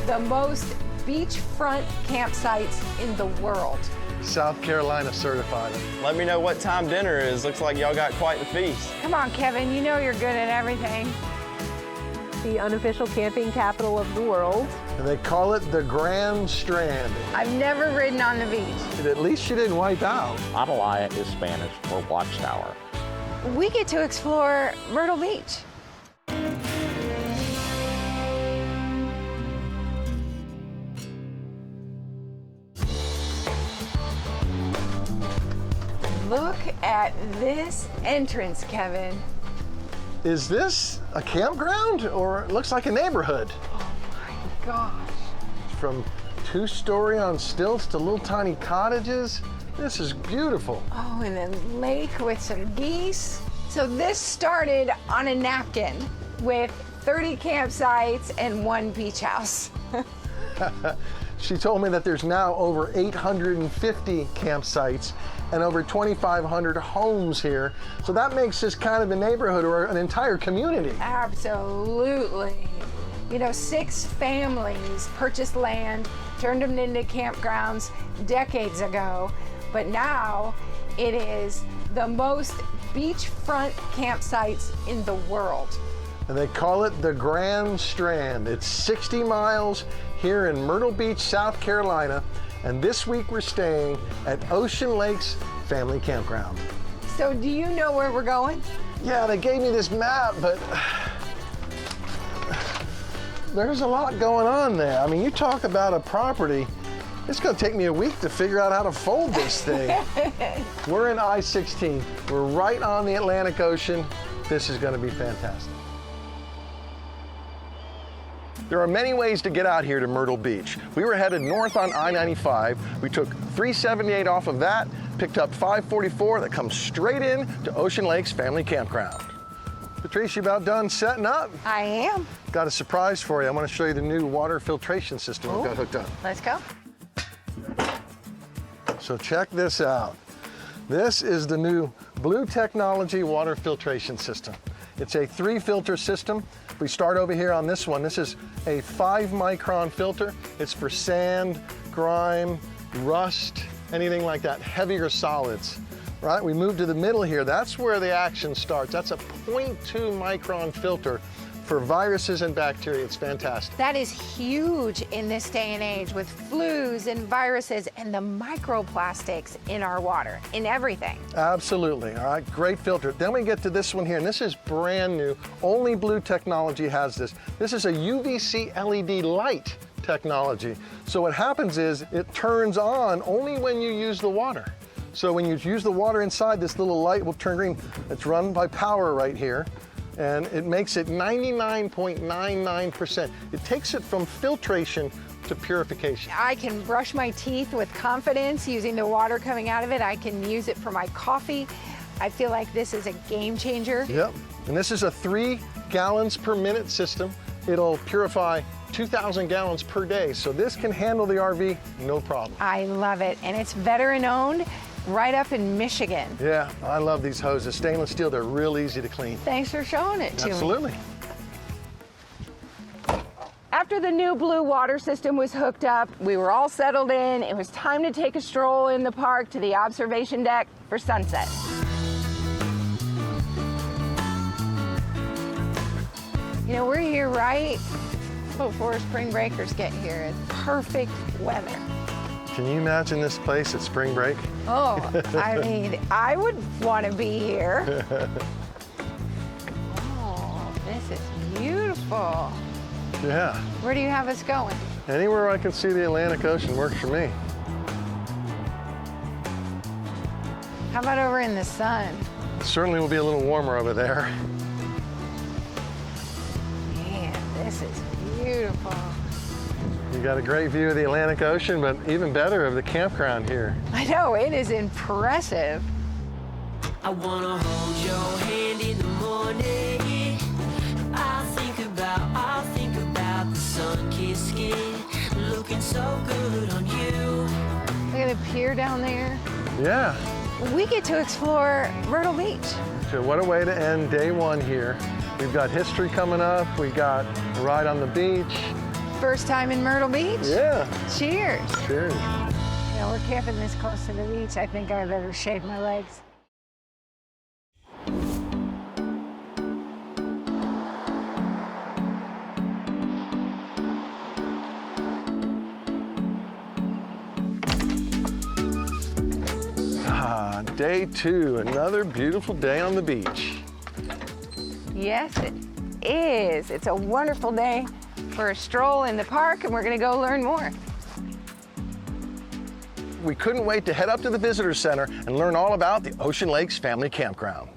the most beachfront campsites in the world. South Carolina certified. Let me know what time dinner is. Looks like y'all got quite the feast. Come on, Kevin, you know you're good at everything. The unofficial camping capital of the world. And they call it the Grand Strand. I've never ridden on the beach. At least you didn't wipe out. Atalaya is Spanish for watchtower. We get to explore Myrtle Beach. Look at this entrance, Kevin. Is this a campground or it looks like a neighborhood? Oh my gosh. From two-story on stilts to little tiny cottages. This is beautiful. Oh, and then lake with some geese. So this started on a napkin with 30 campsites and 1 beach house. She told me that there's now over 850 campsites and over 2,500 homes here. So that makes this kind of a neighborhood or an entire community. Absolutely. You know, 6 families purchased land, turned them into campgrounds decades ago, but now it is the most beachfront campsites in the world. And they call it the Grand Strand. It's 60 miles here in Myrtle Beach, South Carolina. And this week we're staying at Ocean Lakes Family Campground. So do you know where we're going? Yeah, they gave me this map, but there's a lot going on there. I mean, you talk about a property, it's gonna take me a week to figure out how to fold this thing. We're in I-16. We're right on the Atlantic Ocean. This is gonna be fantastic. There are many ways to get out here to Myrtle Beach. We were headed north on I-95. We took 378 off of that, picked up 544 that comes straight in to Ocean Lakes Family Campground. Patrice, you about done setting up? I am. Got a surprise for you. I want to show you the new water filtration system we've got hooked up. Let's go. So check this out. This is the new Blue Technology water filtration system. It's a 3-filter system. We start over here on this one. This is a 5-micron filter. It's for sand, grime, rust, anything like that, heavier solids, right? We move to the middle here. That's where the action starts. That's a 0.2 micron filter for viruses and bacteria. It's fantastic. That is huge in this day and age with flus and viruses and the microplastics in our water, in everything. Absolutely, all right, great filter. Then we get to this one here, and this is brand new. Only Blue Technology has this. This is a UVC LED light technology. So what happens is it turns on only when you use the water. So when you use the water inside, this little light will turn green. It's run by power right here. And it makes it 99.99%. It takes it from filtration to purification. I can brush my teeth with confidence using the water coming out of it. I can use it for my coffee. I feel like this is a game changer. Yep, and this is a 3 gallons per minute system. It'll purify 2,000 gallons per day. So this can handle the RV, no problem. I love it, and it's veteran owned. Right up in Michigan. Yeah, I love these hoses. Stainless steel, they're real easy to clean. Thanks for showing it to me. Absolutely. After the new Blue water system was hooked up, we were all settled in. It was time to take a stroll in the park to the observation deck for sunset. You know, we're here right before spring breakers get here. It's perfect weather. Can you imagine this place at spring break? Oh, I mean, I would want to be here. Oh, this is beautiful. Yeah. Where do you have us going? Anywhere I can see the Atlantic Ocean works for me. How about over in the sun? It certainly will be a little warmer over there. Man, this is beautiful. You got a great view of the Atlantic Ocean, but even better of the campground here. I know, it is impressive. I wanna hold your hand in the morning. I think about the sun-kissed skin, looking so good on you. Look at the pier down there. Yeah. We get to explore Myrtle Beach. So what a way to end day 1 here. We've got history coming up. We got a ride on the beach. First time in Myrtle Beach? Yeah. Cheers. Cheers. You know, we're camping this close to the beach. I think I better shave my legs. Day 2, another beautiful day on the beach. Yes, it is. It's a wonderful day for a stroll in the park, and we're going to go learn more. We couldn't wait to head up to the visitor center and learn all about the Ocean Lakes Family Campground.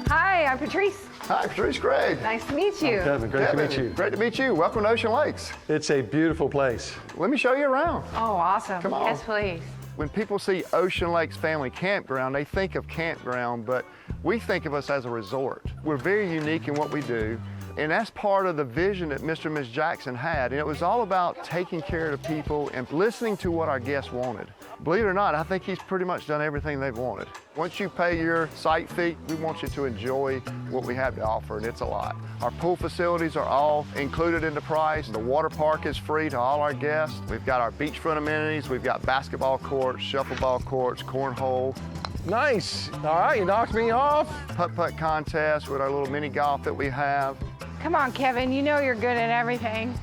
Hi, I'm Patrice. Hi, Patrice, Greg. Nice to meet you. Kevin, great to meet you. Great to meet you. Welcome to Ocean Lakes. It's a beautiful place. Let me show you around. Oh, awesome. Come on. Yes, please. When people see Ocean Lakes Family Campground, they think of campground, but we think of us as a resort. We're very unique in what we do, and that's part of the vision that Mr. and Ms. Jackson had, and it was all about taking care of the people and listening to what our guests wanted. Believe it or not, I think he's pretty much done everything they've wanted. Once you pay your site fee, we want you to enjoy what we have to offer, and it's a lot. Our pool facilities are all included in the price. The water park is free to all our guests. We've got our beachfront amenities. We've got basketball courts, shuffleball courts, cornhole. Nice. All right, you knocked me off. Putt-putt contest with our little mini golf that we have. Come on, Kevin. You know you're good at everything.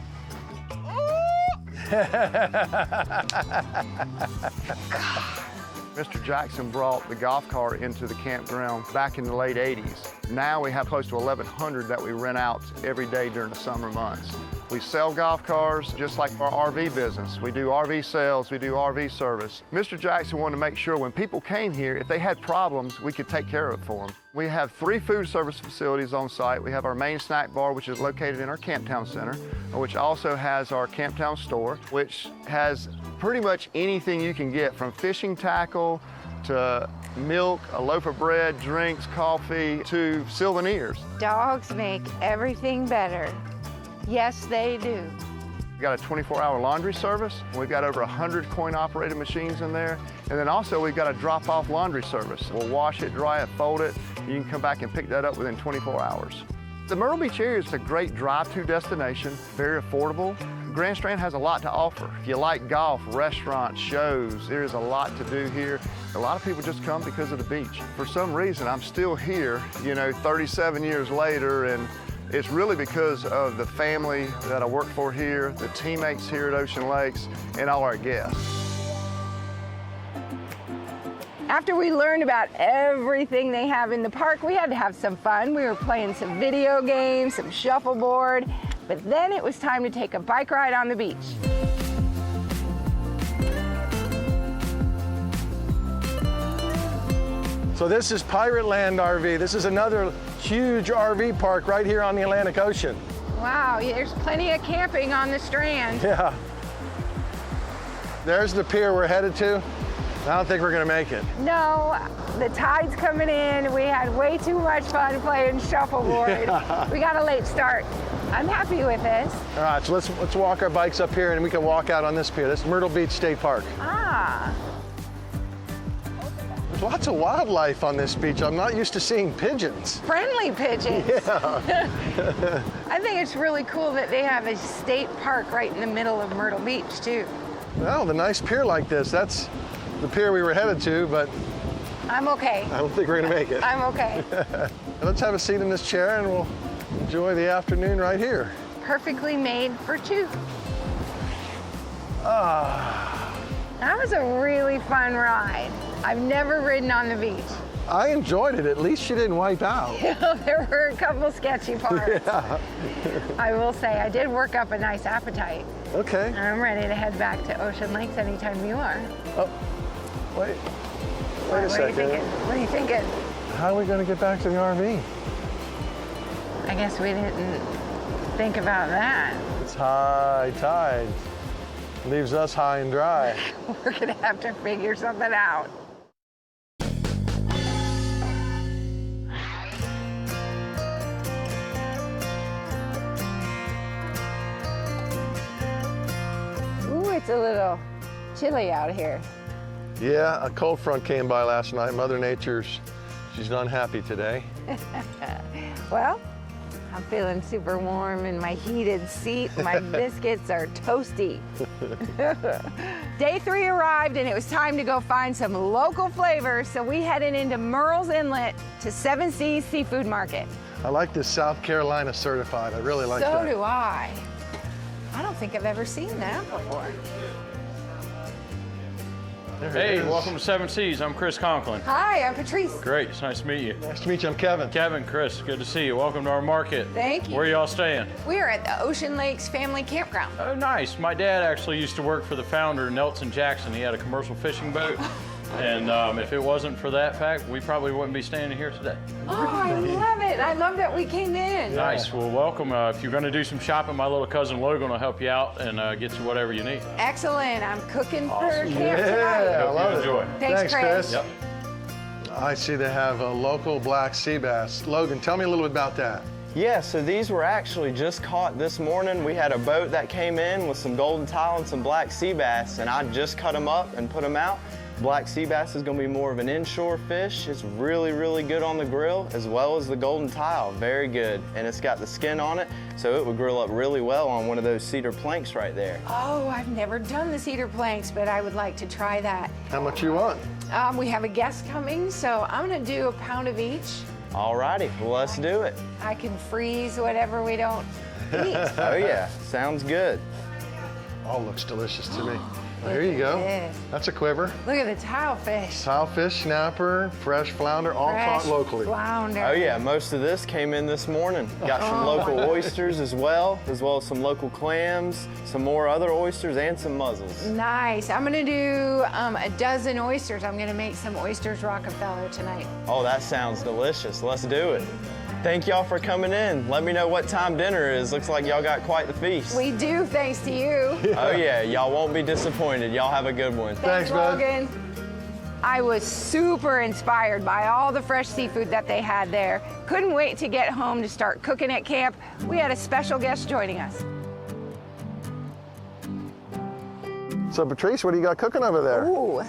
Mr. Jackson brought the golf cart into the campground back in the late 80s. Now we have close to 1,100 that we rent out every day during the summer months. We sell golf cars just like our RV business. We do RV sales, we do RV service. Mr. Jackson wanted to make sure when people came here, if they had problems, we could take care of it for them. We have 3 food service facilities on site. We have our main snack bar, which is located in our Camptown Center, which also has our Camptown store, which has pretty much anything you can get, from fishing tackle to milk, a loaf of bread, drinks, coffee, to souvenirs. Dogs make everything better. Yes, they do. We've got a 24-hour laundry service. We've got over 100 coin-operated machines in there. And then also we've got a drop-off laundry service. We'll wash it, dry it, fold it. You can come back and pick that up within 24 hours. The Myrtle Beach area is a great drive-to destination, very affordable. Grand Strand has a lot to offer. If you like golf, restaurants, shows, there is a lot to do here. A lot of people just come because of the beach. For some reason, I'm still here, 37 years later, and it's really because of the family that I work for here, the teammates here at Ocean Lakes, and all our guests. After we learned about everything they have in the park, we had to have some fun. We were playing some video games, some shuffleboard, but then it was time to take a bike ride on the beach. So this is Pirate Land RV. This is another huge RV park right here on the Atlantic Ocean. Wow, there's plenty of camping on the Strand. Yeah. There's the pier we're headed to. I don't think we're gonna make it. No, the tide's coming in. We had way too much fun playing shuffleboard. Yeah. We got a late start. I'm happy with this. All right, so let's walk our bikes up here and we can walk out on this pier. This is Myrtle Beach State Park. Ah. There's lots of wildlife on this beach. I'm not used to seeing pigeons. Friendly pigeons. Yeah. I think it's really cool that they have a state park right in the middle of Myrtle Beach, too. Well, the nice pier like this, that's the pier we were headed to, but I'm okay. I don't think we're gonna make it. I'm okay. Let's have a seat in this chair and we'll enjoy the afternoon right here. Perfectly made for 2. Ah. That was a really fun ride. I've never ridden on the beach. I enjoyed it. At least you didn't wipe out. There were a couple sketchy parts. Yeah. I will say, I did work up a nice appetite. Okay. I'm ready to head back to Ocean Lakes anytime you are. Oh, wait a What are you second. thinking? What are you thinking? How are we going to get back to the RV? I guess we didn't think about that. It's high tide. Leaves us high and dry. We're gonna have to figure something out. Ooh, it's a little chilly out here. Yeah, a cold front came by last night. Mother Nature's She's unhappy today. Well, I'm feeling super warm in my heated seat. My biscuits are toasty. Day 3 arrived and it was time to go find some local flavors, so we headed into Murrells Inlet to Seven Seas Seafood Market. I like this South Carolina certified. I really like that. So do I. I don't think I've ever seen that before. There it Hey, is. welcome to Seven Seas. I'm Chris Conklin. Hi, I'm Patrice. Great, it's nice to meet you. Nice to meet you. I'm Kevin. Kevin, Chris, good to see you. Welcome to our market. Thank you. Where are y'all staying? We are at the Ocean Lakes Family Campground. Oh, nice. My dad actually used to work for the founder, Nelson Jackson. He had a commercial fishing boat. And if it wasn't for that fact, we probably wouldn't be standing here today. Oh, I love it. I love that we came in. Nice. Well, welcome. If you're going to do some shopping, my little cousin Logan will help you out and get you whatever you need. Excellent. I'm cooking for Awesome. camp Yeah, tonight. I love you it. enjoy. Thanks, Chris. Yep. I see they have a local black sea bass. Logan, tell me a little bit about that. Yeah, so these were actually just caught this morning. We had a boat that came in with some golden tile and some black sea bass, and I just cut them up and put them out. Black sea bass is going to be more of an inshore fish. It's really, really good on the grill, as well as the golden tile. Very good. And it's got the skin on it, so it would grill up really well on one of those cedar planks right there. Oh, I've never done the cedar planks, but I would like to try that. How much you want? We have a guest coming, so I'm gonna do a pound of each. Alrighty, well, let's do it. I can freeze whatever we don't eat. Oh yeah, sounds good. All looks delicious to me. Well, here you go. this. That's a quiver. Look at the tile fish. Tilefish, snapper, fresh flounder, all caught Fresh locally. Flounder. Oh yeah, most of this came in this morning. Got some local oysters as well as some local clams, some more other oysters, and some mussels. Nice. I'm gonna do a dozen oysters. I'm gonna make some oysters Rockefeller tonight. Oh, that sounds delicious. Let's do it. Thank y'all for coming in. Let me know what time dinner is. Looks like y'all got quite the feast. We do, thanks to you. Oh yeah, y'all won't be disappointed. Y'all have a good one. Thanks, bud. Logan. I was super inspired by all the fresh seafood that they had there. Couldn't wait to get home to start cooking at camp. We had a special guest joining us. So, Patrice, what do you got cooking over there? Ooh,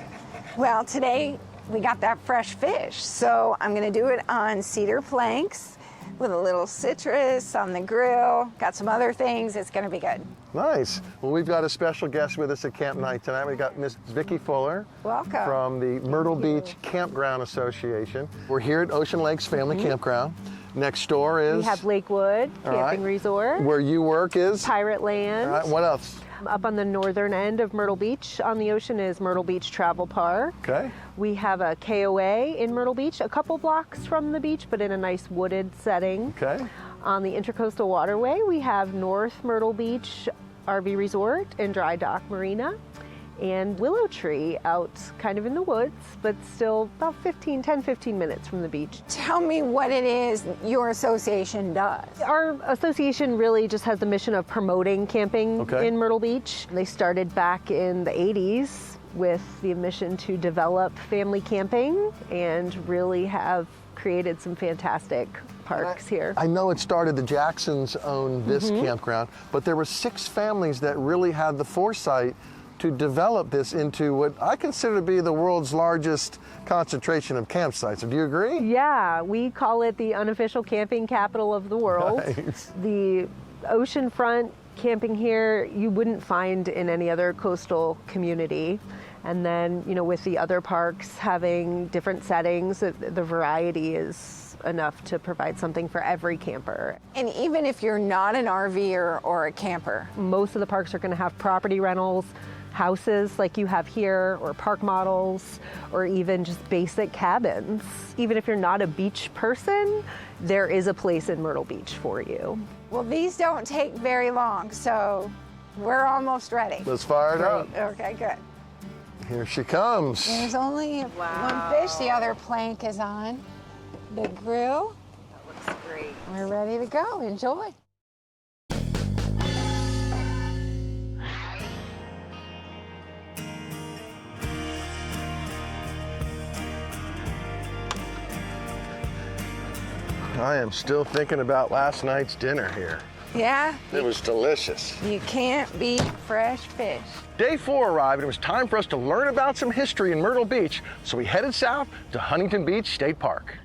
well, today we got that fresh fish. So I'm gonna do it on cedar planks with a little citrus on the grill. Got some other things, it's gonna be good. Nice. Well, we've got a special guest with us at camp night tonight. We got Miss Vicki Fuller. Welcome. From the Myrtle Beach Campground Association. We're here at Ocean Lakes Family Campground. Next door is... We have Lakewood All right. Camping Resort, Where you work is? Pirate Land. All right, what else? Up on the northern end of Myrtle Beach on the ocean is Myrtle Beach Travel Park. Okay. We have a KOA in Myrtle Beach, a couple blocks from the beach, but in a nice wooded setting. Okay. On the Intercoastal Waterway, we have North Myrtle Beach RV Resort and Dry Dock Marina, and Willow Tree out kind of in the woods, but still about 10-15 minutes from the beach. Tell me what it is your association does. Our association really just has the mission of promoting camping Okay. in Myrtle Beach. They started back in the 80s with the mission to develop family camping and really have created some fantastic parks here. I know it started, the Jacksons owned this campground, but there were 6 families that really had the foresight to develop this into what I consider to be the world's largest concentration of campsites. Do you agree? Yeah, we call it the unofficial camping capital of the world. Nice. The oceanfront camping here you wouldn't find in any other coastal community. And then, you know, with the other parks having different settings, the variety is enough to provide something for every camper. And even if you're not an RVer or a camper. Most of the parks are going to have property rentals, houses like you have here, or park models, or even just basic cabins. Even if you're not a beach person, there is a place in Myrtle Beach for you. Well, these don't take very long, so we're almost ready. Let's fire it up. Okay, good. Here she comes. There's only one fish. The other plank is on the grill. That looks great. We're ready to go. Enjoy. I am still thinking about last night's dinner here. Yeah, It was delicious. you can't beat fresh fish. Day 4 arrived and it was time for us to learn about some history in Myrtle Beach, so we headed south to Huntington Beach State Park.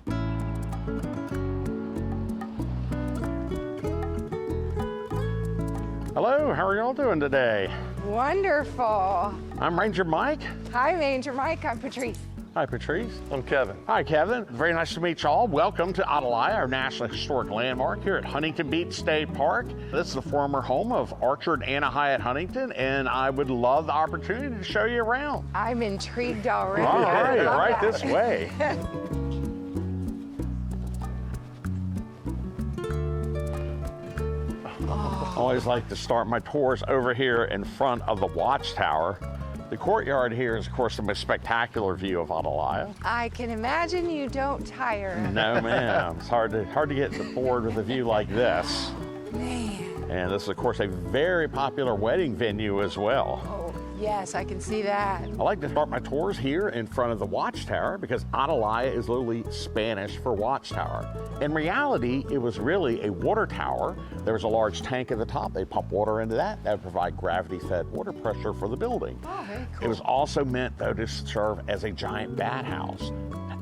Hello, how are y'all doing today? Wonderful. I'm Ranger Mike. Hi, Ranger Mike. I'm Patrice. Hi, Patrice. I'm Kevin. Hi, Kevin. Very nice to meet y'all. Welcome to Atalaya, our National Historic Landmark here at Huntington Beach State Park. This is the former home of Archer and Anna Hyatt Huntington, and I would love the opportunity to show you around. I'm intrigued already. All I right, love right that. this way. I always like to start my tours over here in front of the watchtower. The courtyard here is, of course, the most spectacular view of Atalaya. I can imagine you don't tire. No, ma'am. It's hard to get bored with a view like this. Man. And this is, of course, a very popular wedding venue as well. Oh, yes, I can see that. I like to start my tours here in front of the watchtower because Atalaya is literally Spanish for watchtower. In reality, it was really a water tower. There was a large tank at the top. They pump water into that. That would provide gravity-fed water pressure for the building. Oh, very cool. It was also meant, though, to serve as a giant bat house.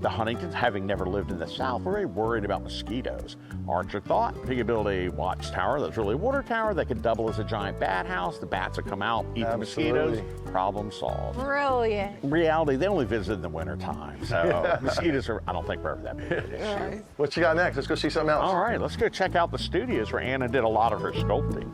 The Huntingtons, having never lived in the South, were very worried about mosquitoes. Archer thought if he could build a watchtower that's really a water tower that could double as a giant bat house, the bats would come out, eat the mosquitoes, problem solved. Brilliant. In reality, they only visit in the wintertime, so mosquitoes are, I don't think, ever that big an issue. What you got next? Let's go see something else. All right, let's go check out the studios where Anna did a lot of her sculpting.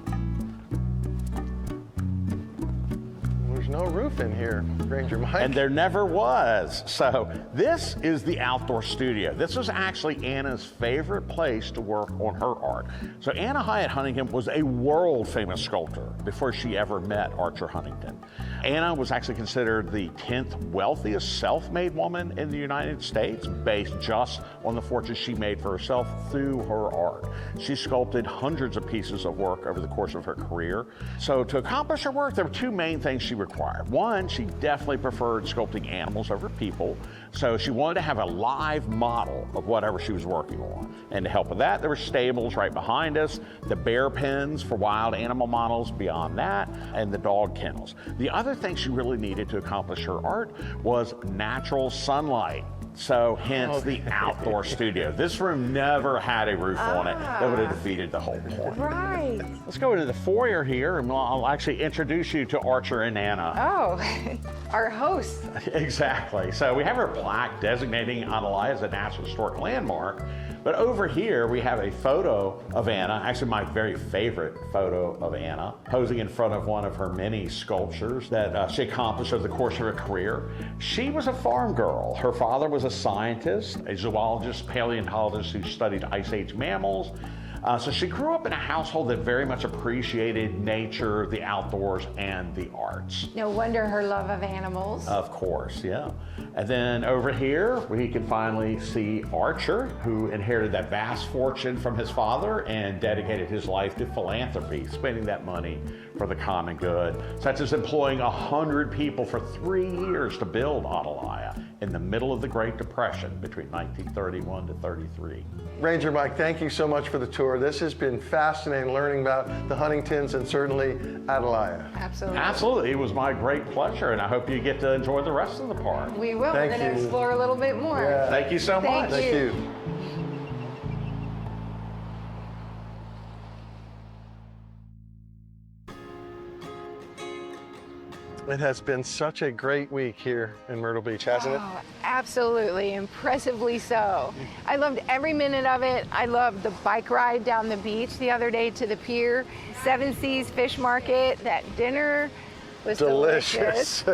There's no roof in here, Ranger Mike. And there never was. So this is the outdoor studio. This was actually Anna's favorite place to work on her art. So Anna Hyatt Huntington was a world famous sculptor before she ever met Archer Huntington. Anna was actually considered the 10th wealthiest self-made woman in the United States based just on the fortune she made for herself through her art. She sculpted hundreds of pieces of work over the course of her career. So to accomplish her work, there were two main things she required. One, she definitely preferred sculpting animals over people. So she wanted to have a live model of whatever she was working on. And to help with that, there were stables right behind us, the bear pens for wild animal models beyond that, and the dog kennels. The other thing she really needed to accomplish her art was natural sunlight. So hence the outdoor studio. This room never had a roof on it. That would have defeated the whole point. Right. Let's go into the foyer here and I'll actually introduce you to Archer and Anna. Oh, our hosts. Exactly. So we have our plaque designating Atalaya as a National Historic Landmark. But over here, we have a photo of Anna, actually my very favorite photo of Anna, posing in front of one of her many sculptures that she accomplished over the course of her career. She was a farm girl. Her father was a scientist, a zoologist, paleontologist who studied Ice Age mammals. So she grew up in a household that very much appreciated nature, the outdoors, and the arts. No wonder her love of animals. Of course, yeah. And then over here, we can finally see Archer, who inherited that vast fortune from his father and dedicated his life to philanthropy, spending that money for the common good, such as employing 100 people for 3 years to build Atalaya in the middle of the Great Depression between 1931 to 33. Ranger Mike, thank you so much for the tour. This has been fascinating learning about the Huntingtons and certainly Atalaya. Absolutely. Absolutely, it was my great pleasure, and I hope you get to enjoy the rest of the park. We will. Thank We're going to you. explore a little bit more. Yeah. Thank you so much. Thank you. It has been such a great week here in Myrtle Beach, hasn't it? Oh, absolutely, impressively so. I loved every minute of it. I loved the bike ride down the beach the other day to the pier, Seven Seas Fish Market. That dinner was delicious.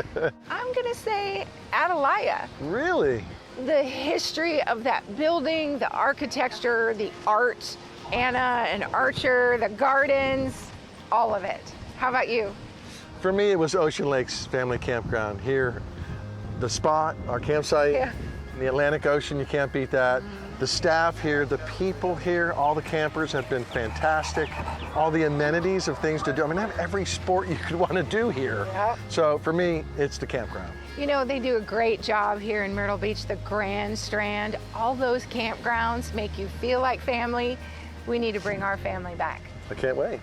I'm gonna say Atalaya. Really? The history of that building, the architecture, the art, Anna and Archer, the gardens, all of it. How about you? For me, it was Ocean Lakes Family Campground. Here, the spot, our campsite, Yeah. in the Atlantic Ocean, you can't beat that. The staff here, the people here, all the campers have been fantastic. All the amenities of things to do. I mean, they have every sport you could want to do here. Yep. So for me, it's the campground. You know, they do a great job here in Myrtle Beach, the Grand Strand. All those campgrounds make you feel like family. We need to bring our family back. I can't wait.